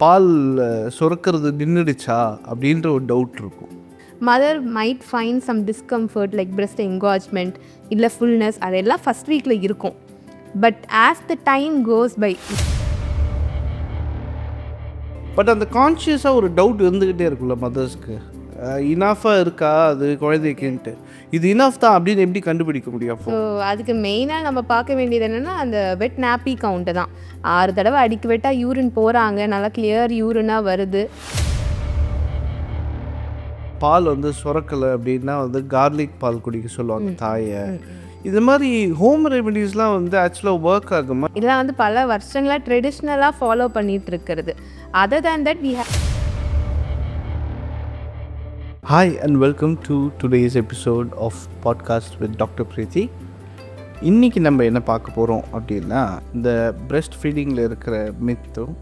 பால் சுரக்கிறது நின்றுடுச்சா அப்படின்ற ஒரு டவுட் இருக்கும். Mother might find some discomfort like breast engorgement இல்லை ஃபுல்னஸ் அதெல்லாம் ஃபஸ்ட் வீக்கில் இருக்கும். But as the time goes by but அந்த கான்ஷியஸாக ஒரு டவுட் இருந்துக்கிட்டே இருக்குல்ல மதர்ஸ்க்கு, இனாஃபாக இருக்கா அது குழந்தைக்குன்ட்டு. இது இனாஃப் தான் அப்படின்னு எப்படி கண்டுபிடிக்க முடியும்? ஸோ அதுக்கு மெயினாக நம்ம பார்க்க வேண்டியது என்னென்னா அந்த வெட் நாப்பி கவுண்ட்டு தான். 6 தடவை அடிக்க வெட்டால் யூரின் போகிறாங்க, நல்லா கிளியர் யூரினாக வருது. பால் சுரக்கலை அப்படின்னா கார்லிக் பால் குடிக்க சொல்லுவாங்க தாயை. இது மாதிரி ஹோம் ரெமெடிஸ்லாம் ஆக்சுவலாக ஒர்க் ஆகுமா? இதெல்லாம் பல வருஷங்களாக ட்ரெடிஷ்னலாக ஃபாலோ பண்ணிகிட்டு இருக்கிறது. Other than that we have. Hi and welcome to today's episode of podcast with doctor Preethi. இன்றைக்கி நம்ம என்ன பார்க்க போகிறோம் அப்படின்னா, இந்த பிரெஸ்ட் ஃபீடிங்கில் இருக்கிற மித்தும்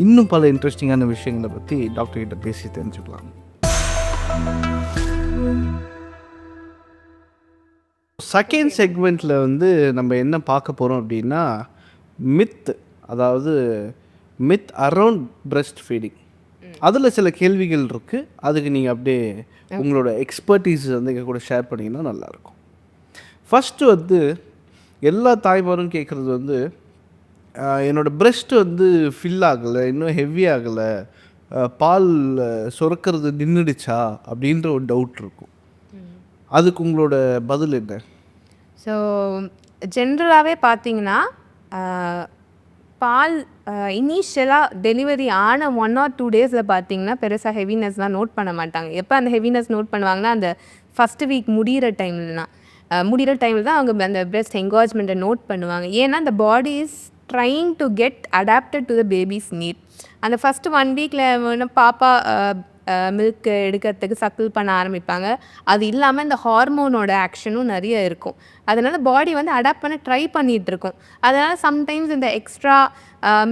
இன்னும் பல இன்ட்ரெஸ்டிங்கான விஷயங்களை பற்றி டாக்டர்கிட்ட பேசி தெரிஞ்சுக்கலாம். செகண்ட் செக்மெண்ட்டில் நம்ம என்ன பார்க்க போகிறோம் அப்படின்னா, மித், அதாவது மித் அரவுண்ட் பிரெஸ்ட் ஃபீடிங். அதில் சில கேள்விகள் இருக்குது. அதுக்கு நீங்கள் அப்படியே உங்களோட எக்ஸ்பர்டீஸ் எங்கள் கூட ஷேர் பண்ணிங்கன்னா நல்லாயிருக்கும். ஃபஸ்ட்டு எல்லா தாய்மாரும் கேட்குறது என்னோடய பிரெஸ்ட்டு ஃபில் ஆகலை, இன்னும் ஹெவி ஆகலை, பால் சுரக்கிறது நின்றுடுச்சா அப்படின்ற ஒரு டவுட் இருக்கும். அதுக்கு உங்களோட பதில் என்ன? ஸோ ஜென்ரலாகவே பார்த்தீங்கன்னா பால் இனிஷியலாக டெலிவரி ஆன 1 or 2 days பார்த்தீங்கன்னா பெருசாக ஹெவினஸ்லாம் நோட் பண்ண மாட்டாங்க. எப்போ அந்த ஹெவினஸ் நோட் பண்ணுவாங்கன்னா, அந்த ஃபஸ்ட்டு வீக் முடிகிற டைமில் தான் அவங்க அந்த பிரெஸ்ட் என்காஜ்மெண்ட்டை நோட் பண்ணுவாங்க. ஏன்னா அந்த body is trying to get adapted to the baby's need. அந்த ஃபஸ்ட்டு 1 வீக்கில் பாப்பா மில்க் எடுக்கிறதுக்கு சக்கிள் பண்ண ஆரம்பிப்பாங்க. அது இல்லாமல் இந்த ஹார்மோனோட ஆக்ஷனும் நிறைய இருக்கும். அதனால் பாடி அடாப்ட் பண்ண ட்ரை பண்ணிகிட்ருக்கும். அதனால் சம்டைம்ஸ் இந்த எக்ஸ்ட்ரா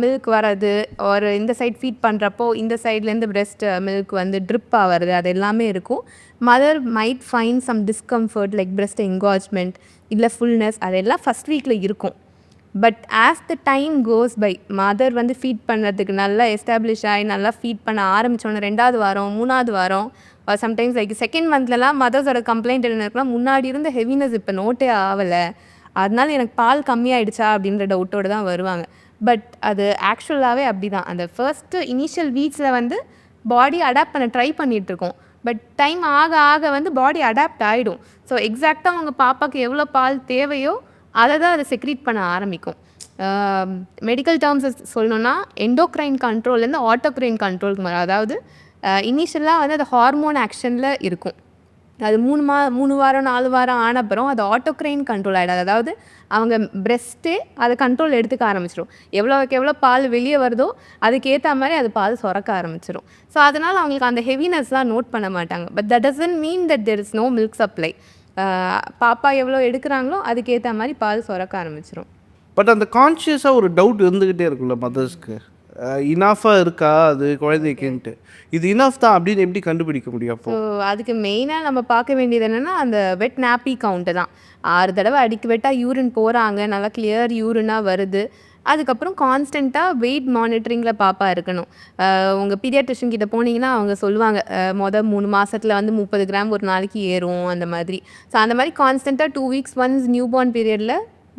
மில்க் வர்றது, ஒரு இந்த சைட் ஃபீட் பண்ணுறப்போ இந்த சைட்லேருந்து பிரெஸ்ட் மில்க் ட்ரிப் ஆகிறது, அது எல்லாமே இருக்கும். Mother might find some discomfort like breast engorgement இல்லை ஃபுல்னஸ், அதெல்லாம் ஃபஸ்ட் வீக்கில் இருக்கும். But as the time goes by, mother feed பண்ணுறதுக்கு நல்லா எஸ்டாப்ளிஷ் ஆகி நல்லா ஃபீட் பண்ண ஆரம்பித்தோன்னே 2வது வாரம் 3வது வாரம் சம்டைம்ஸ் லைக் செகண்ட் மந்த்லலாம் மதர்ஸோட கம்ப்ளைண்ட் என்ன இருக்குன்னா, முன்னாடி இருந்த ஹெவினஸ் இப்போ நோட்டே ஆகலை, அதனால எனக்கு பால் கம்மியாயிடுச்சா அப்படின்ற டவுட்டோடு தான் வருவாங்க. பட் அது ஆக்சுவலாகவே அப்படி தான். அந்த ஃபர்ஸ்ட்டு இனிஷியல் வீக்ஸில் பாடி அடாப்ட் பண்ண ட்ரை பண்ணிகிட்ருக்கோம். பட் டைம் ஆக ஆக பாடி அடாப்ட் ஆகிடும். ஸோ எக்ஸாக்டாக அவங்க பாப்பாவுக்கு எவ்வளோ பால் தேவையோ அதை தான் அதை செக்ரீட் பண்ண ஆரம்பிக்கும். மெடிக்கல் டேர்ம்ஸ் சொல்லணுன்னா எண்டோக்ரைன் கண்ட்ரோல்லேருந்து ஆட்டோக்ரைன் கண்ட்ரோலுக்கு மாறும். அதாவது இனிஷியலாக அது ஹார்மோன் ஆக்ஷனில் இருக்கும். அது 3 வாரம் 4 வாரம் ஆன அப்புறம் அது ஆட்டோக்ரைன் கண்ட்ரோல் ஆகிடாது. அதாவது அவங்க பிரெஸ்ட்டே அதை கண்ட்ரோல் எடுத்துக்க ஆரம்பிச்சிடும். எவ்வளோ பால் வெளியே வருதோ அதுக்கேற்ற மாதிரி அது பால் சுரக்க ஆரம்பிச்சிடும். ஸோ அதனால் அவங்களுக்கு அந்த ஹெவினஸ்லாம் நோட் பண்ண மாட்டாங்க. But that doesn't mean that there is no milk supply. பாப்பா எவ்வளோ எடுக்கிறாங்களோ அதுக்கேற்ற மாதிரி பால் சுரக்க ஆரம்பிச்சிடும். பட் அந்த கான்ஷியஸாக ஒரு டவுட் இருந்துக்கிட்டே இருக்குல்ல மதர்ஸ்க்கு, இனாஃபாக இருக்கா அது குழந்தைக்குன்ட்டு. இது இனாஃப் தான் அப்படின்னு எப்படி கண்டுபிடிக்க முடியும்? ஸோ அதுக்கு மெயினாக நம்ம பார்க்க வேண்டியது என்னென்னா அந்த வெட் நாப்பி கவுண்ட்டு தான். 6 தடவை அடிக்க வெட்டால் யூரின் போகிறாங்க, நல்லா கிளியர் யூரினாக வருது. அதுக்கப்புறம் கான்ஸ்டண்ட்டாக வெயிட் மானிட்டரிங்கில் பாப்பா இருக்கணும். உங்கள் பீடியாட்ரிஷன் கிட்ட போனீங்கன்னா அவங்க சொல்லுவாங்க, 3 மாதத்தில் 30 கிராம் ஒரு நாளைக்கு ஏறும் அந்த மாதிரி. ஸோ அந்த மாதிரி கான்ஸ்டண்ட்டாக 2 weeks ஒன்ஸ் நியூ பார்ன் பீரியடில்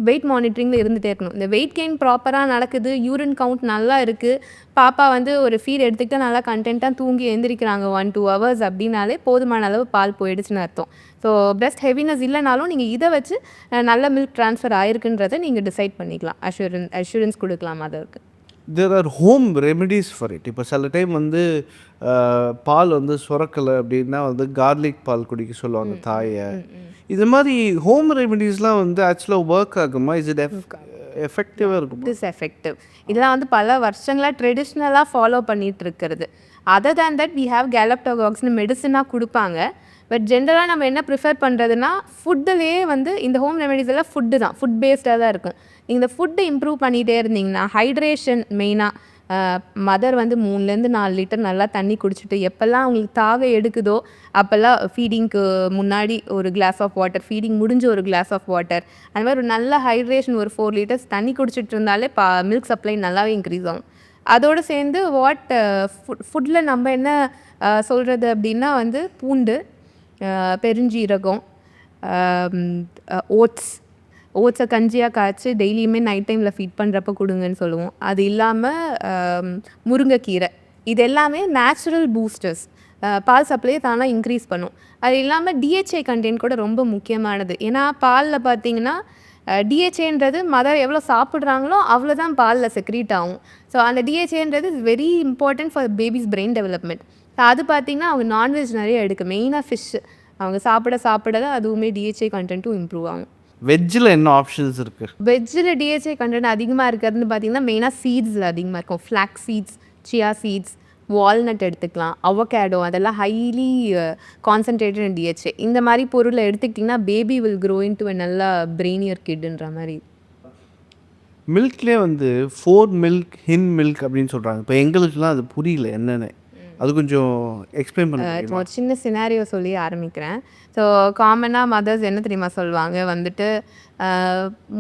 வெயிட் மானிட்டரிங்கில் இருந்துகிட்டே இருக்கணும். இந்த வெயிட் கெயின் ப்ராப்பராக நடக்குது, யூரின் கவுண்ட் நல்லா இருக்குது, பாப்பா ஒரு ஃபீட் எடுத்துக்கிட்டு நல்லா கண்டென்ட்டாக தூங்கி எழுந்திரிக்கிறாங்க 1-2 hours அப்படின்னாலே போதுமான அளவு பால் போயிடுச்சுன்னு அர்த்தம். ஸோ பிரெஸ்ட் ஹெவினஸ் இல்லைனாலும் நீங்கள் இதை வச்சு நல்ல மில்க் ட்ரான்ஸ்ஃபர் ஆயிருக்குன்றதை நீங்கள் டிசைட் பண்ணிக்கலாம். அஷூரன்ஸ் கொடுக்கலாம் அதற்கு. There are home remedies for it. இப்போ சில டைம் பால் சுரக்கலை அப்படின்னா கார்லிக் பால் குடிக்க சொல்லுவாங்க தாயை. இது மாதிரி ஹோம் ரெமெடிஸ்லாம் ஆக்சுவலாக ஒர்க் ஆகுமா? இஸ் இட் எஃபெக்டிவாக இருக்கும்? It is effective. இதெல்லாம் பல வருஷங்களாக ட்ரெடிஷ்னலாக ஃபாலோ பண்ணிகிட்டு இருக்கிறது. Other than that we have கேலப்டோகாக்ஸ்னு மெடிசனாக கொடுப்பாங்க. பட் ஜென்ரலாக நம்ம என்ன ப்ரிஃபர் பண்ணுறதுனா, ஃபுட்டுலேயே இந்த ஹோம் ரெமெடிஸ் எல்லாம் ஃபுட்டு தான், ஃபுட் பேஸ்டாக தான் இருக்கும். இந்த ஃபுட்டு இம்ப்ரூவ் பண்ணிகிட்டே இருந்தீங்கன்னா, ஹைட்ரேஷன் மெயினாக மதர் 3-4 லிட்டர் நல்லா தண்ணி குடிச்சிட்டு எப்போல்லாம் அவங்களுக்கு தாகம் எடுக்குதோ அப்போல்லாம் ஃபீடிங்க்கு முன்னாடி ஒரு கிளாஸ் ஆஃப் வாட்டர், ஃபீடிங் முடிஞ்ச ஒரு கிளாஸ் ஆஃப் வாட்டர், அந்த மாதிரி ஒரு நல்ல ஹைட்ரேஷன் ஒரு 4 liters தண்ணி குடிச்சிட்டு இருந்தாலே மில்க் சப்ளை நல்லாவே இன்க்ரீஸ் ஆகும். அதோடு சேர்ந்து ஃபுட்டில் நம்ம என்ன சொல்கிறது அப்படின்னா வந்து பூண்டு, பெருஞ்சீரகம், ஓட்ஸை கஞ்சியாக காய்ச்சி டெய்லியுமே நைட் டைமில் ஃபீட் பண்ணுறப்ப கொடுங்கன்னு சொல்லுவோம். அது இல்லாமல் முருங்கைக்கீரை, இது எல்லாமே நேச்சுரல் பூஸ்டர்ஸ். பால் சப்ளையை தானாக இன்க்ரீஸ் பண்ணும். அது இல்லாமல் டிஹெச்ஏ கண்டென்ட் கூட ரொம்ப முக்கியமானது. ஏன்னா பாலில் பார்த்தீங்கன்னா டிஹெச்ஏன்றது மதர் எவ்வளோ சாப்பிட்றாங்களோ அவ்வளோ தான் பாலில் செக்ரீட் ஆகும். ஸோ அந்த டிஹெச்ஏன்றது is very important for baby's brain development. So அது பார்த்திங்கன்னா அவங்க நான்வெஜ் நிறைய எடுக்கும், மெயினாக ஃபிஷ் அவங்க சாப்பிட தான் அதுவுமே டிஹெச்ஏ கண்டென்ட்டும் இம்ப்ரூவ் ஆகும். வெஜ்ஜில் என்ன ஆப்ஷன்ஸ் இருக்குது? வெஜ்ஜில் டிஹெச்ஏ கண்டென்ட் அதிகமாக இருக்கிறதுன்னு பார்த்தீங்கன்னா மெயினாக சீட்ஸில் அதிகமாக இருக்கும். Flax seeds, chia seeds, walnut எடுத்துக்கலாம், அவகேடோ, அதெல்லாம் ஹைலி கான்சன்ட்ரேட்டட் இன் டிஹெச்ஏ. இந்த மாதிரி பொருளை எடுத்துக்கிட்டிங்கன்னா baby will grow into நல்லா பிரெயினியர் கிட்ன்ற மாதிரி. மில்க்லேயே வந்து 4 மில்க் ஹின் மில்க் அப்படின்னு சொல்கிறாங்க. இப்போ எங்களுக்குலாம் அது புரியல என்னென்னு, அது கொஞ்சம் எக்ஸ்பிளைன் பண்ணுங்க. ஒரு சின்ன சினாரியோ சொல்லி ஆரம்பிக்கிறேன். ஸோ காமனாக மதர்ஸ் என்ன தெரியுமா சொல்லுவாங்க வந்துட்டு,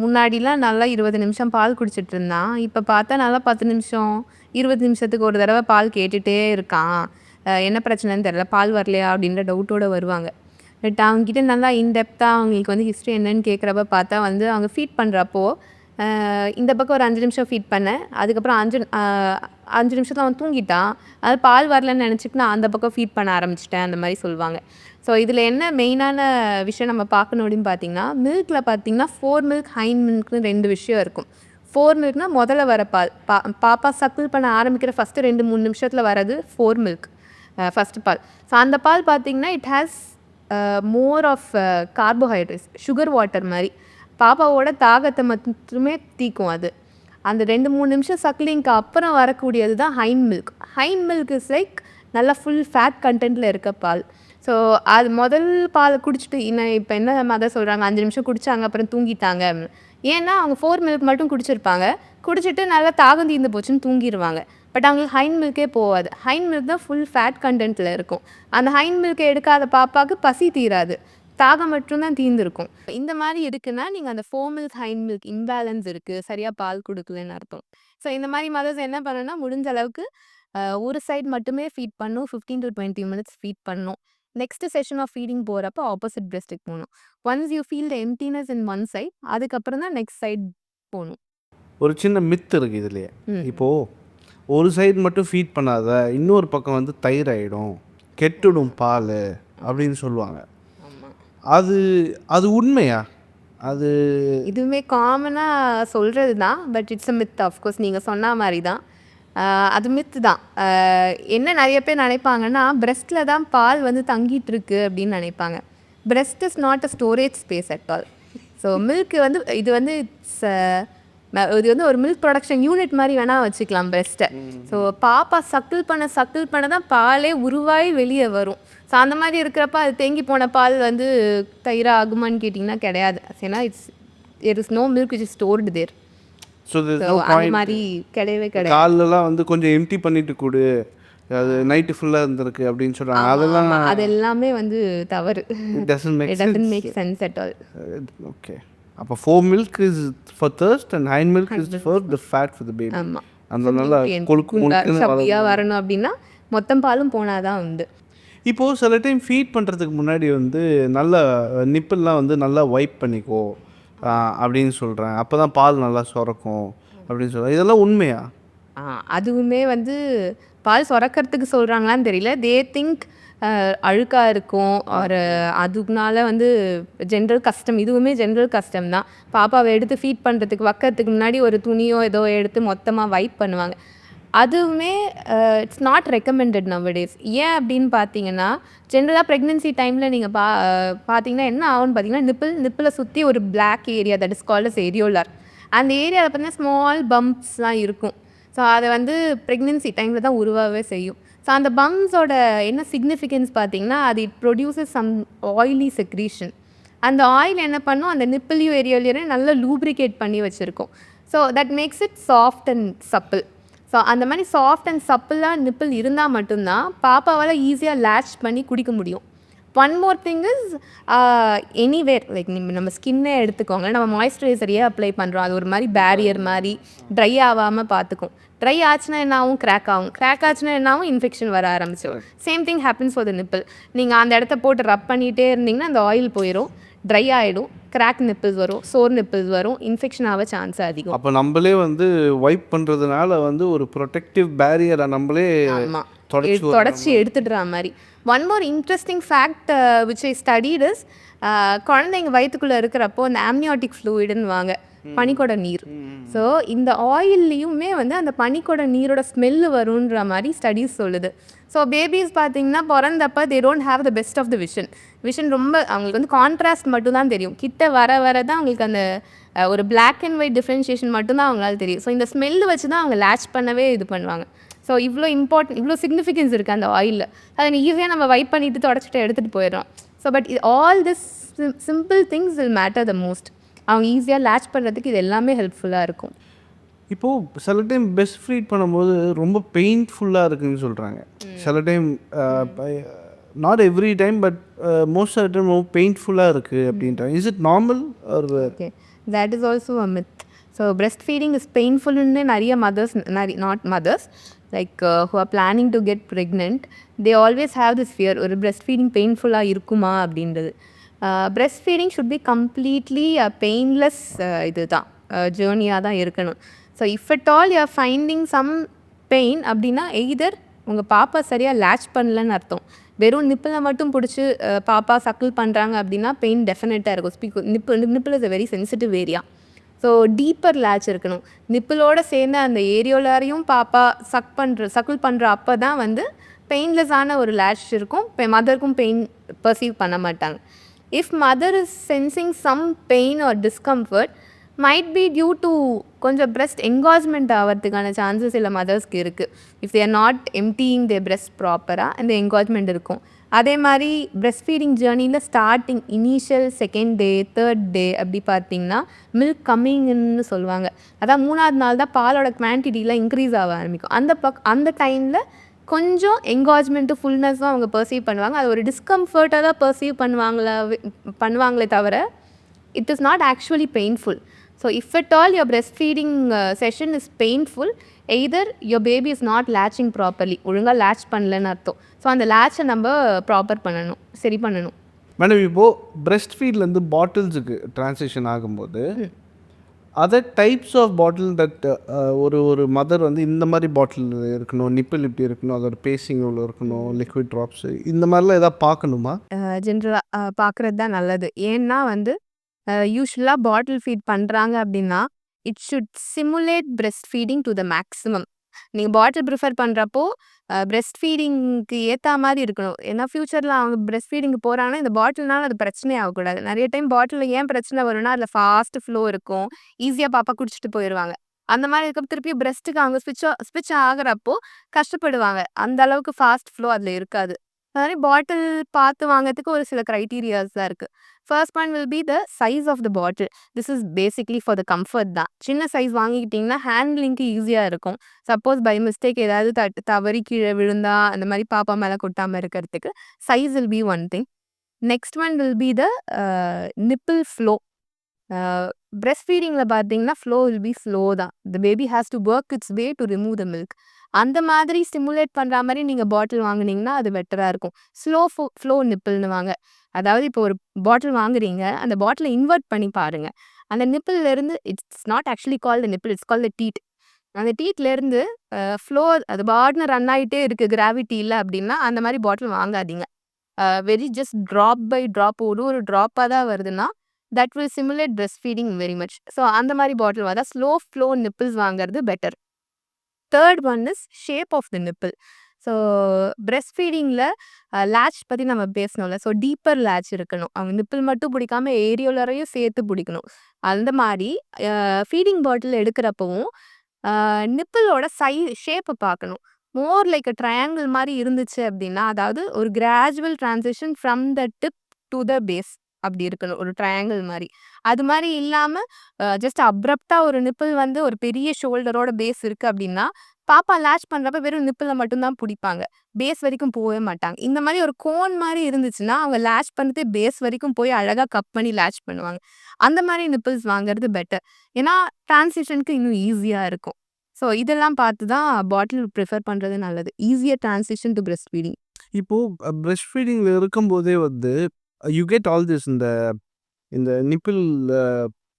முன்னாடிலாம் நல்லா 20 நிமிஷம் பால் குடிச்சிட்டு இருந்தான், இப்போ பார்த்தா நல்லா 10 நிமிஷம் 20 நிமிஷத்துக்கு ஒரு தடவை பால் கேட்டுகிட்டே இருக்கான், என்ன பிரச்சனைன்னு தெரில, பால் வரலையா அப்படின்ற டவுட்டோடு வருவாங்க. பட் அவங்ககிட்ட நல்லா இன்டெப்த்தாக அவங்களுக்கு வந்து ஹிஸ்ட்ரி என்னன்னு கேட்குறப்ப பார்த்தா வந்து அவங்க ஃபீட் பண்ணுறப்போ இந்த பக்கம் ஒரு 5 நிமிஷம் ஃபீட் பண்ணேன், அதுக்கப்புறம் 5 நிமிஷத்தில் அவன் தூங்கிட்டான், அது பால் வரலன்னு நினச்சிட்டு நான் அந்த பக்கம் ஃபீட் பண்ண ஆரம்பிச்சிட்டேன், அந்த மாதிரி சொல்லுவாங்க. ஸோ இதில் என்ன மெயினான விஷயம் நம்ம பார்க்கணும் அப்படின்னு பார்த்தீங்கன்னா, மில்கில் பார்த்தீங்கன்னா 4 மில்க் ஹைன் மில்க்னு 2 விஷயம் இருக்கும். 4 மில்க்னால் முதல்ல வர பால், பாப்பா சக்கிள் பண்ண ஆரம்பிக்கிற ஃபஸ்ட்டு 2-3 நிமிஷத்தில் வர்றது 4 மில்க், ஃபஸ்ட்டு பால். ஸோ அந்த பால் பார்த்திங்கன்னா it has more of carbohydrates, sugar water மாதிரி பாப்பாவோட தாகத்தை மட்டுமே தீக்கும். அது அந்த 2-3 நிமிஷம் சக்லிங்க்கு அப்புறம் வரக்கூடியது தான் ஹைன் மில்க். ஹைன் மில்க் இஸ் லைக் நல்லா ஃபுல் ஃபேட் கண்டென்ட்டில் இருக்க பால். ஸோ அது முதல் பால் குடிச்சிட்டு இப்போ என்ன மதர் சொல்கிறாங்க, 5 நிமிஷம் குடித்தாங்க அப்புறம் தூங்கிட்டாங்க. ஏன்னா அவங்க 4 மில்க் மட்டும் குடிச்சிருப்பாங்க, குடிச்சிட்டு நல்லா தாகம் தீர்ந்து போச்சுன்னு தூங்கிடுவாங்க. பட் அவங்களுக்கு ஹைன் மில்கே போகாது. ஹைன் மில்க் தான் ஃபுல் ஃபேட் கண்டென்ட்டில் இருக்கும். அந்த ஹைன் மில்கை எடுக்காத பாப்பாவுக்கு பசி தீராது, தாகம் மட்டும்தான் தீர்ந்துருக்கும். இந்த மாதிரி இருக்குன்னா நீங்கள் அந்த 4 மில்க் ஹைன் மில்க் இம்பேலன்ஸ் இருக்குது, சரியாக பால் கொடுக்கலன்னு அர்த்தம். ஸோ இந்த மாதிரி மதர்ஸ் என்ன பண்ணணும்னா முடிஞ்ச அளவுக்கு ஒரு சைட் மட்டுமே ஃபீட் பண்ணும், 15 to 20 மினிட்ஸ் ஃபீட் பண்ணும். நெக்ஸ்ட் செஷன் ஆஃப் ஃபீடிங் போகிறப்போ ஆப்போசிட் பிரெஸ்ட்டுக்கு போகணும். Once you feel the emptiness in one side, அதுக்கப்புறம் தான் நெக்ஸ்ட் சைட் போகணும். ஒரு சின்ன மித் இருக்குது இதுலேயே. இப்போது ஒரு சைடு மட்டும் ஃபீட் பண்ணாத, இன்னொரு பக்கம் வந்து தயிர் ஆகிடும், கெட்டுடும் பால் அப்படின்னு சொல்லுவாங்க. அது அது உண்மையா? அது இதுவுமே காமனாக சொல்கிறது தான், but it's a myth. Of course நீங்கள் சொன்ன மாதிரி தான், அது மித்து தான். என்ன நிறைய பேர் நினைப்பாங்கன்னா பிரெஸ்ட்டில் தான் பால் வந்து தங்கிட்டு இருக்கு அப்படின்னு நினைப்பாங்க. Breast is not a storage space at all. So milk வந்து இது வந்து இது வந்து ஒரு மில்க் ப்ரொடக்ஷன் யூனிட் மாதிரி வேணால் வச்சுக்கலாம் பிரெஸ்ட்டை. ஸோ பாப்பா சக்கிள் பண்ண தான் பாலே உருவாகி வெளியே வரும். ஸோ அந்த மாதிரி இருக்கிறப்ப அது தேங்கி போன பால் வந்து தயிராக ஆகுமான்னு கேட்டிங்கன்னா கிடையாது. ஏன்னா there is no milk which is stored there. So அந்த மாதிரி கிடையவே கிடையாது. காலெல்லாம் வந்து கொஞ்சம் எம்டி பண்ணிட்டு கொடு, அது நைட்டு ஃபுல்லாக இருந்திருக்கு அப்படின்னு சொல்கிறாங்க. அதெல்லாம் அது எல்லாமே வந்து தவறு. It doesn't make sense at all. Okay. அப்போ 4 milk is for thirst and hind milk is for the fat for the baby. ஆமாம். அந்த நல்லா கொழுக்கு சப்பியாக வரணும் அப்படின்னா மொத்தம் பாலும் போனாதான் உண்டு. இப்போது சில டைம் ஃபீட் பண்ணுறதுக்கு முன்னாடி வந்து நல்லா நிப்பிள்லாம் வந்து நல்லா வைப் பண்ணிக்கோ அப்படின்னு சொல்கிறேன், அப்போ தான் பால் நல்லா சுரக்கும் அப்படின்னு சொல்கிறேன். இதெல்லாம் உண்மையா? அதுவுமே வந்து பால் சுரக்கிறதுக்கு சொல்கிறாங்களான்னு தெரியல. தே திங்க் அழுக்காக இருக்கும் ஒரு அதுக்குனால வந்து ஜென்ரல் கஸ்டம், இதுவுமே ஜென்ரல் கஸ்டம் தான். பாப்பாவை எடுத்து ஃபீட் பண்ணுறதுக்கு வைக்கிறதுக்கு முன்னாடி ஒரு துணியோ ஏதோ எடுத்து மொத்தமாக வைப் பண்ணுவாங்க. அதுவுமே இட்ஸ் நாட் ரெக்கமெண்டட் நவடேஸ். ஏன் அப்படின்னு பார்த்தீங்கன்னா ஜென்ரலாக ப்ரெக்னென்சி டைமில் நீங்கள் பார்த்தீங்கன்னா என்ன ஆகும்னு பார்த்தீங்கன்னா நிப்பில் சுற்றி ஒரு black area, that is called as areolar. அந்த ஏரியாவில் பார்த்தீங்கன்னா ஸ்மால் பம்ப்ஸ்லாம் இருக்கும். ஸோ அதை வந்து ப்ரெக்னென்சி டைமில் தான் உருவாகவே செய்யும். ஸோ அந்த பம்ப்ஸோட என்ன சிக்னிஃபிகன்ஸ் பார்த்தீங்கன்னா அது it produces some oily secretion. அந்த ஆயில் என்ன பண்ணும், அந்த நிப்பிளையும் ஏரியோலையும் நல்லா லூப்ரிகேட் பண்ணி வச்சுருக்கோம். So that makes it soft and supple. So அந்த மாதிரி சாஃப்ட் அண்ட் சப்பிளாக நிப்பிள் இருந்தால் மட்டும்தான் பாப்பாவால் ஈஸியாக லேட்ச் பண்ணி குடிக்க முடியும். One more thing is anywhere like நம்ம ஸ்கின்னே எடுத்துக்கோங்க, நம்ம மாய்ஸ்சரைசரையே அப்ளை பண்ணுறோம், அது ஒரு மாதிரி பேரியர் மாதிரி ட்ரை ஆகாமல் பார்த்துக்கும். ட்ரை ஆச்சுன்னா என்ன ஆகும், கிராக் ஆகும், கிராக் ஆச்சுன்னா என்ன ஆகும், இன்ஃபெக்ஷன் வர ஆரம்பிச்சிடும். Same thing happens for the nibble. நீங்கள் அந்த இடத்த போட்டு ரப் பண்ணிகிட்டே இருந்தீங்கன்னா அந்த ஆயில் போயிடும், ட்ரை ஆகிடும், கிராக் நிப்பிள்ஸ் வரும், சோர் நிப்பிள்ஸ் வரும், இன்ஃபெக்ஷன் ஆக சான்ஸ் அதிகம். அப்போ நம்மளே வந்து வைப் பண்ணுறதுனால வந்து ஒரு ப்ரொடெக்டிவ் பேரியரை நம்மளே தொடச்சி எடுத்துடுற மாதிரி. One more interesting fact which I studied is, குழந்தைங்க வயிற்றுக்குள்ளே இருக்கிறப்போ அந்த ஆம்னியாட்டிக் ஃப்ளூயிடுன்னு வாங்க, பனிக்கொட நீர். ஸோ இந்த ஆயில்லையுமே வந்து அந்த பனிக்கொட நீரோட ஸ்மெல்லு வருன்ற மாதிரி ஸ்டடீஸ் சொல்லுது. ஸோ பேபிஸ் பார்த்தீங்கன்னா பிறந்தப்போ they don't have the best of the vision ரொம்ப அவங்களுக்கு வந்து கான்ட்ராஸ்ட் மட்டும்தான் தெரியும். கிட்ட வர வர தான் அவங்களுக்கு அந்த ஒரு பிளாக் அண்ட் ஒயிட் டிஃப்ரென்ஷியேஷன் மட்டும்தான் அவங்களால தெரியும். ஸோ இந்த ஸ்மெல்லு வச்சு தான் அவங்க லேட்ச் பண்ணவே இது பண்ணுவாங்க. ஸோ இவ்வளோ இவ்வளோ சிக்னிஃபிகன்ஸ் இருக்குது அந்த ஆயிலில். அதை ஈஸியாக நம்ம வைப் பண்ணிவிட்டு தொடச்சிட்டு எடுத்துகிட்டு போயிடுறோம். So but all this simple things will matter the most. அவங்க ஈஸியாக லேட்ச் பண்ணுறதுக்கு இது எல்லாமே ஹெல்ப்ஃபுல்லாக இருக்கும். இப்போது சில டைம் பெஸ்ட் ஃபீட் பண்ணும்போது ரொம்ப பெயின்ஃபுல்லாக இருக்குதுன்னு சொல்கிறாங்க. சில time not every time but most of time ரொம்ப பெயின்ஃபுல்லாக இருக்குது அப்படின்றாங்க. Is it normal or? Okay, that is also a myth. So breast feeding is பெயின்ஃபுல்லுன்னு நிறைய not mothers like who are planning to get pregnant, they always have this fear, ஒரு breast feeding பெயின்ஃபுல்லாக இருக்குமா அப்படின்றது. Breast feeding should be completely painless இதுதான் ஜேர்னியாக தான் இருக்கணும். So if at all you are finding some pain அப்படின்னா either உங்கள் பாப்பா சரியாக லேட்ச் பண்ணலன்னு அர்த்தம். வெறும் நிப்பிளை மட்டும் பிடிச்சி பாப்பா சக்கிள் பண்ணுறாங்க அப்படின்னா பெயின் டெஃபினட்டாக இருக்கும். Nibble is a very sensitive area. So deeper latch இருக்கணும். நிப்பிளோடு சேர்ந்து அந்த ஏரியோலாரையும் பாப்பா சக்கிள் பண்ணுற அப்போ தான் வந்து பெயின்லெஸ்ஸான ஒரு லேட்ச் இருக்கும். மதருக்கும் பெயின் பர்சீவ் பண்ண மாட்டாங்க. If mother is sensing some pain or discomfort, might be due to கொஞ்சம் breast engorgement ஆகிறதுக்கான சான்சஸ் சில மதர்ஸ்க்கு இருக்குது. If they are not emptying their breast ப்ராப்பராக அந்த engorgement இருக்கும். அதே மாதிரி breast feeding ஜேர்னியில் starting initial second day third day அப்படி பார்த்தீங்கன்னா மில்க் கம்மிங்னு சொல்லுவாங்க. அதான் 3ஆவது நாள் தான் பாலோட குவான்டிட்டியில் இன்க்ரீஸ் ஆக ஆரம்பிக்கும். அந்த டைமில் கொஞ்சம் என்காஜ்மெண்ட்டு ஃபுல்னஸும் அவங்க பர்சீவ் பண்ணுவாங்க. அது ஒரு டிஸ்கம்ஃபர்ட்டாக தான் பர்சீவ் பண்ணுவாங்களே தவிர it is not actually painful. So if at all your breast feeding session is painful, either your baby is not latching properly, ஒழுங்காக லேட்ச் பண்ணலன்னு அர்த்தம். ஸோ அந்த லேட்சை நம்ம சரி பண்ணணும். மேடம், இப்போது பிரெஸ்ட் ஃபீட்லேருந்து பாட்டில்ஸுக்கு ட்ரான்ஸ்லேஷன் ஆகும்போது other types of bottle that ஒரு மதர் வந்து இந்த மாதிரி பாட்டில் இருக்கணும், நிப்பிள் இப்படி இருக்கணும், அதோட பேசிங் எவ்வளோ இருக்கணும், லிக்விட் ட்ராப்ஸு இந்த மாதிரிலாம் எதாவது பார்க்கணுமா? ஜென்ரலாக பார்க்குறது தான் நல்லது. ஏன்னா வந்து யூஸ்வலாக பாட்டில் ஃபீட் பண்ணுறாங்க அப்படின்னா it should simulate breast feeding to the maximum. நீங்கள் பாட்டில் ப்ரிஃபர் பண்ணுறப்போ பிரெஸ்ட் ஃபீடிங்க்கு ஏற்ற மாதிரி இருக்கணும். ஏன்னா ஃப்யூச்சரில் அவங்க பிரெஸ்ட் ஃபீடிங்க்கு போகிறாங்கன்னா இந்த பாட்டில்னால அது பிரச்சனை ஆகக்கூடாது. நிறைய டைம் பாட்டிலில் ஏன் பிரச்சனை வரும்னா அதில் ஃபாஸ்ட் ஃப்ளோ இருக்கும், ஈஸியாக பாப்பா குடிச்சிட்டு போயிடுவாங்க. அந்த மாதிரி இருக்க திருப்பி பிரெஸ்ட்டுக்கு அவங்க ஸ்விட்ச் ஆகிறப்போ கஷ்டப்படுவாங்க. அந்த அளவுக்கு ஃபாஸ்ட் ஃப்ளோ அதில் இருக்காது. அது மாதிரி பாட்டில் பார்த்து வாங்கிறதுக்கு ஒரு சில க்ரைட்டீரியாஸ் தான் இருக்குது. First point will be the size of the bottle. This is basically for the comfort தான். சின்ன சைஸ் வாங்கிக்கிட்டிங்கன்னா ஹேண்ட்லிங்க்கு ஈஸியாக இருக்கும். சப்போஸ் பை மிஸ்டேக் ஏதாவது தவறி கீழே விழுந்தா அந்த மாதிரி பாப்பா மேலே கொட்டாமல் இருக்கிறதுக்கு size will be one thing. Next one will be the nipple flow. Breast ஃபீடிங்கில் பார்த்தீங்கன்னா ஃப்ளோ வில் பி ஸ்லோ தான். The baby has to work its way to remove the milk. அந்த மாதிரி ஸ்டிமுலேட் பண்ணுற மாதிரி நீங்கள் பாட்டில் வாங்குனீங்கன்னா அது பெட்டராக இருக்கும். ஸ்லோ ஃப்ளோ நிப்பிள்னு வாங்க. அதாவது இப்போ ஒரு பாட்டில் வாங்குறீங்க, அந்த பாட்டிலை இன்வெர்ட் பண்ணி பாருங்கள். அந்த நிப்பிள்லேருந்து it's not actually call the nipple, it's call the teat. அந்த டீட்லேருந்து ஃப்ளோ அது பாட்னு ரன் ஆகிட்டே இருக்குது, கிராவிட்டி இல்லை அப்படின்னா அந்த மாதிரி பாட்டில் வாங்காதீங்க. Very just drop by drop ஒரு ட்ராப்பாக தான் வருதுன்னா that will simulate breast feeding very much. So அந்த மாதிரி பாட்டில் வாங்க, ஸ்லோ ஃப்ளோ நிப்பிள்ஸ் வாங்குறது better. Third one is shape of the nipple. So breast ஃபீடிங்கில் லேட்ச் பற்றி நம்ம பேசணும்ல. ஸோ டீப்பர் லேட்ச் இருக்கணும். அவங்க நிப்பிள் மட்டும் பிடிக்காம ஏரியோலரையும் சேர்த்து பிடிக்கணும். அந்த மாதிரி ஃபீடிங் பாட்டில் எடுக்கிறப்பவும் நிப்பிளோட ஷேப்பை பார்க்கணும். மோர் லைக் அ ட்ரையாங்கிள் மாதிரி இருந்துச்சு அப்படின்னா, அதாவது ஒரு gradual transition from the tip to the base அப்படி இருக்கணும், ஒரு ட்ரையாங்கிள் மாதிரி. அது மாதிரி இல்லாமல் ஜஸ்ட் அப்ரப்டாக ஒரு நிப்பிள் வந்து ஒரு பெரிய ஷோல்டரோட பேஸ் இருக்குது அப்படின்னா பாப்பா லேட்ச் பண்ணுறப்ப வெறும் நிப்பில் மட்டும்தான் பிடிப்பாங்க, பேஸ் வரைக்கும் போகவே மாட்டாங்க. இந்த மாதிரி ஒரு கோன் மாதிரி இருந்துச்சுன்னா அவங்க லேட்ச் பண்ணிட்டு பேஸ் வரைக்கும் போய் அழகாக கப் பண்ணி லேட்ச் பண்ணுவாங்க. அந்த மாதிரி நிப்பிள்ஸ் வாங்குறது பெட்டர். ஏன்னா டிரான்சிஷனுக்கு இன்னும் ஈஸியாக இருக்கும். ஸோ இதெல்லாம் பார்த்து தான் பாட்டில் ப்ரிஃபர் பண்ணுறது நல்லது. ஈஸியாக டிரான்சிஷன் டு பிரெஸ்ட் ஃபீடிங். இப்போது பிரெஸ்ட் ஃபீடிங்கில் இருக்கும்போதே வந்து யூ கெட் ஆல் திஸ் இந்த இந்த நிப்பிள்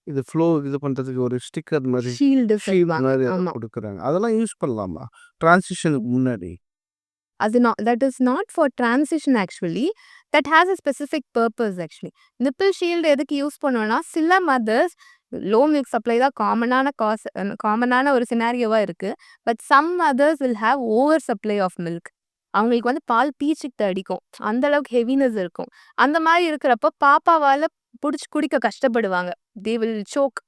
இது ஃப்ளோ இது பண்ணுறதுக்கு ஒரு ஸ்டிக்கர் மாதிரி ஷீல்டு ஷீல்ட் மாதிரி ஆமாம். கொடுக்குறாங்க. அதெல்லாம் யூஸ் பண்ணலாமா டிரான்சிஷனுக்கு முன்னாடி? அது that is not for transition actually. That has a specific purpose actually. Nipple shield எதுக்கு யூஸ் பண்ணுவோம்னா, சில மதர்ஸ் லோ மில்க் சப்ளை தான் காமனான ஒரு சினாரியோவா இருக்கு. But some mothers will have over supply of milk. அவங்களுக்கு வந்து பால் பீச்சிட்டு அடிக்கும். அந்த அளவுக்கு ஹெவினஸ் இருக்கும். அந்த மாதிரி இருக்கிறப்போ பாப்பாவால புடிச்சு குடிக்க கஷ்டப்படுவாங்க. தே வில் சோக்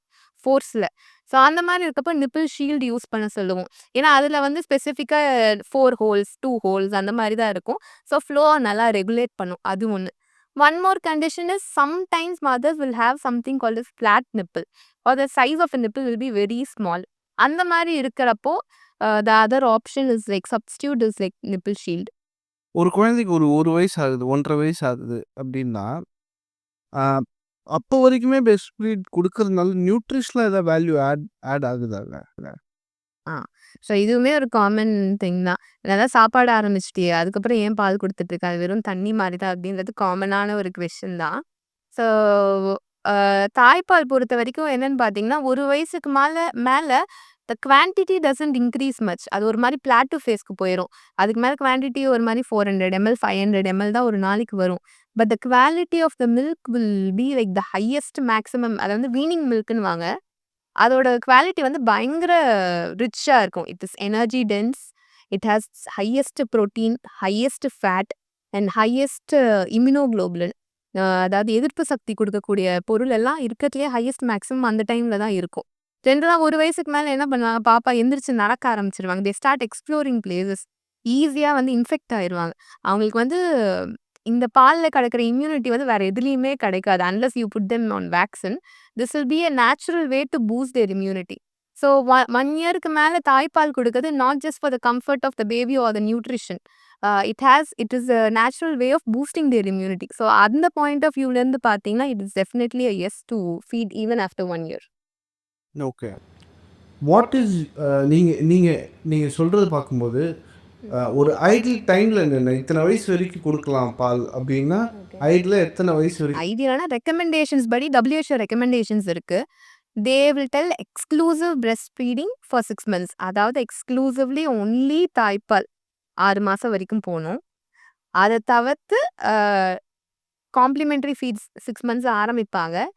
ஃபோர்ஸ்ல. ஸோ அந்த மாதிரி இருக்கப்போ நிப்பிள் ஷீல்டு யூஸ் பண்ண சொல்லுவோம். ஏன்னா அதில் வந்து ஸ்பெசிஃபிக்காக 4 ஹோல்ஸ் 2 ஹோல்ஸ் அந்த மாதிரி தான் இருக்கும். ஸோ ஃப்ளோவை நல்லா ரெகுலேட் பண்ணும். அது ஒன்று. One more condition is sometimes mothers will have something called is flat nipple or the size of nipple will be very small. அந்த மாதிரி இருக்கிறப்போ the other option is like substitute is like nipple shield. ஒரு குழந்தைக்கு ஒரு வயசு ஆகுது, 1.5 வயசு ஆகுது அப்படின்னா அப்போ வரைக்குமே பெஸ்ட் ஃபீட் கொடுக்கறதுனால நியூட்ரிஷனில் ஏதாவது வேல்யூ ஆட் ஆகுதாங்க? ஸோ இதுவுமே ஒரு காமன் திங் தான். நல்லா சாப்பாடு ஆரம்பிச்சிட்டியே அதுக்கப்புறம் ஏன் பால் கொடுத்துட்ருக்க, அது வெறும் தண்ணி மாதிரி தான் அப்படின்றது காமனான ஒரு கொஷின் தான். ஸோ தாய்ப்பால் பொறுத்த வரைக்கும் என்னன்னு பார்த்தீங்கன்னா, ஒரு வயசுக்கு மேலே the quantity doesn't increase much. அது ஒரு மாதிரி பிளாட்டோ ஃபேஸ்க்கு போயிடும். அதுக்கு மேலே குவான்டிட்டி ஒரு மாதிரி 400 ml 500 ml தான் ஒரு நாளைக்கு வரும். But the quality of the milk will be like the highest maximum. அதை வந்து வீனிங் மில்க்குன்னு வாங்க. அதோட குவாலிட்டி வந்து பயங்கர ரிச்சாக இருக்கும். It is energy dense. It has highest protein, highest fat and highest immunoglobulin. அதாவது எதிர்ப்பு சக்தி கொடுக்கக்கூடிய பொருள் எல்லாம் இருக்கிறதுலே ஹையஸ்ட் மேக்ஸிமம் அந்த டைமில் தான் இருக்கும். ஜென்ரலாக ஒரு வயசுக்கு மேலே என்ன பண்ணுவாங்க, பாப்பா எந்திரிச்சு நடக்க ஆரம்பிச்சிருவாங்க. They start exploring places. ஈஸியாக வந்து இன்ஃபெக்ட் ஆயிடுவாங்க. அவங்களுக்கு வந்து இந்த பாலில் கிடைக்கிற இம்யூனிட்டி வந்து வேறு எதுலேயுமே கிடைக்காது. Unless you put them on vaccine. This will be a natural way to boost their immunity. So 1 இயருக்கு மேலே தாய்ப்பால் கொடுக்குறது not just for the comfort of the baby or the nutrition. It is a natural way of boosting their immunity. So அந்த point of வியூலேருந்து பார்த்தீங்கன்னா it is definitely a yes to feed even after 1 year. Okay. What is நீங்கள் சொல்கிறது பார்க்கும்போது ஒரு ideal டைமில் என்னென்ன இத்தனை வயசு வரைக்கும் கொடுக்கலாம் பால் அப்படின்னா ஐடியில் எத்தனை வயசு வரைக்கும்? ஐடியலான ரெக்கமெண்டேஷன்ஸ் படி WHO ரெக்கமெண்டேஷன்ஸ் இருக்குது. They will tell exclusive breast feeding for 6 months. அதாவது எக்ஸ்க்ளூசிவ்லி ஒன்லி தாய்ப்பால் 6 மாதம் வரைக்கும் போகணும். அதை தவிர்த்து காம்ப்ளிமெண்ட்ரி ஃபீட்ஸ் 6 months ஆரம்பிப்பாங்க.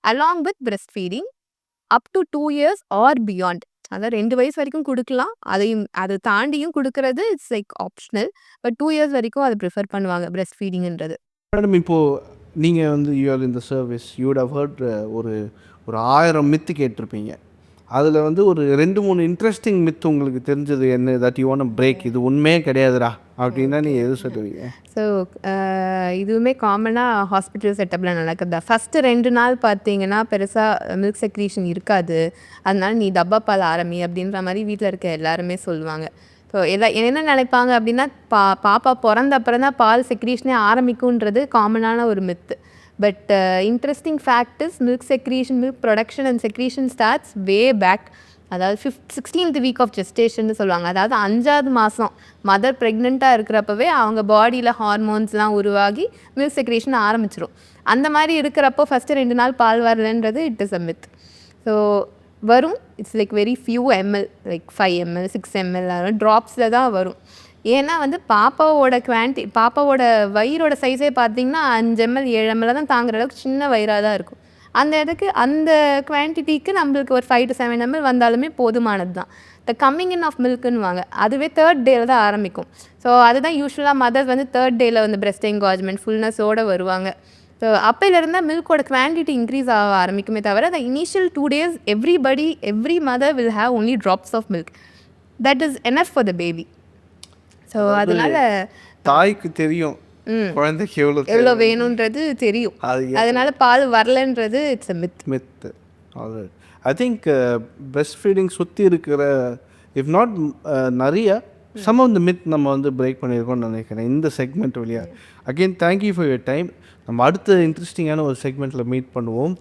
Along with breast feeding up to 2 years or beyond. அதாவது 2 வயசு வரைக்கும் கொடுக்கலாம். அதை தாண்டியும் கொடுக்கறது it's like optional. But 2 years வரைக்கும் அதை ப்ரிஃபர் பண்ணுவாங்க பிரெஸ்ட் ஃபீடிங்ன்றது. மேடம், இப்போது நீங்கள் வந்து யூஆர் இந்த சர்வீஸ் யூட் ஹவ் ஹர்ட் ஒரு 1000 மித்து கேட்டிருப்பீங்க. அதில் வந்து ஒரு 2-3 இன்ட்ரெஸ்டிங் மித்து உங்களுக்கு தெரிஞ்சது என்ன, தட் யூ வாண்ட் பிரேக், இது உண்மையே கிடையாதுடா அப்படின்னா நீங்கள் எது சொல்லுவீங்க? ஸோ இதுவுமே காமனாக ஹாஸ்பிட்டல் செட்டப்பில் நடக்குது. ஃபஸ்ட்டு 2 நாள் பார்த்தீங்கன்னா பெருசாக மில்க் செக்ரீஷன் இருக்காது, அதனால நீ டப்பா பால் ஆரம்பி அப்படின்ற மாதிரி வீட்டில் இருக்க எல்லாருமே சொல்லுவாங்க. ஸோ என்ன நினைப்பாங்க அப்படின்னா பாப்பா பிறந்த அப்புறம் தான் பால் செக்ரீஷனே ஆரம்பிக்கும்ன்றது காமனான ஒரு myth. But interesting fact is milk secretion, milk production and secretion starts way back. அதாவது 16th வீக் ஆஃப் ஜெஸ்டேஷன் சொல்லுவாங்க. அதாவது 5வது மாதம் மதர் ப்ரெக்னெண்ட்டாக இருக்கிறப்பவே அவங்க பாடியில் ஹார்மோன்ஸ்லாம் உருவாகி மில்க் செக்ரேஷன் ஆரம்பிச்சிடும். அந்த மாதிரி இருக்கிறப்போ ஃபஸ்ட்டு 2 நாள் பால் வரலன்றது it is a myth. So வரும், it's like very few ml, like 5 ml 6 ml ட்ராப்ஸில் தான் வரும். ஏன்னா வந்து பாப்பாவோட வயிறோட சைஸே பார்த்தீங்கன்னா 5 ml 7 ml தான் தாங்குற அளவுக்கு சின்ன வயிறாக தான் இருக்கும். அந்த குவான்டிட்டிக்கு நம்மளுக்கு ஒரு 5 to 7 ml வந்தாலுமே போதுமானது தான். த கம்மிங் இன் ஆஃப் மில்க்குன்னுவாங்க, அதுவே 3rd டேல தான் ஆரம்பிக்கும். ஸோ அதுதான் யூஸ்வலாக மதர்ஸ் வந்து 3rd டேல வந்து பிரெஸ்ட் என்கார்ஜ்மெண்ட் ஃபுல்னஸோடு வருவாங்க. ஸோ அப்போலேருந்து மில்கோட குவான்டிட்டி இன்க்ரீஸ் ஆக ஆரம்பிக்குமே தவிர the initial 2 days every mother will have only drops of milk. That is enough for the baby. So அதனால தாய்க்கு தெரியும் குழந்தைக்கு எவ்வளோ வேணுன்றது தெரியும். அதனால பால் வரலன்றது it's a myth. I think breast feeding சுற்றி இருக்கிற இஃப் நாட் நிறைய சம் ஆஃப் த மித் நம்ம வந்து பிரேக் பண்ணியிருக்கோம்னு நினைக்கிறேன் இந்த செக்மெண்ட் வழியாக. Again thank you for your time. நம்ம அடுத்த இன்ட்ரெஸ்டிங்கான ஒரு செக்மெண்ட்டில் மீட் பண்ணுவோம்.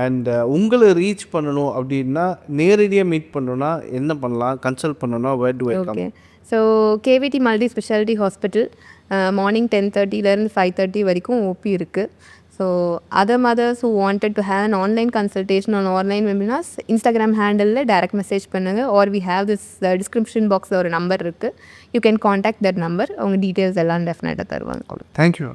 அண்ட் உங்களை ரீச் பண்ணணும் அப்படின்னா, நேரடியாக மீட் பண்ணணும்னா என்ன பண்ணலாம், கன்சல்ட் பண்ணணும்னா where do I come? Okay, so KVD multi speciality hospital morning 10:30 5:30 வரைக்கும் ஓபி இருக்குது. So other mothers who wanted to have an online consultation on online webinars, Instagram ஹேண்டலில் டைரக்ட் மெசேஜ் பண்ணுங்கள். Or we have this description பாக்ஸில் ஒரு number இருக்குது, you can contact that number. அவங்க details எல்லாம் டெஃபினட்டாக தருவாங்க. தேங்க்யூ.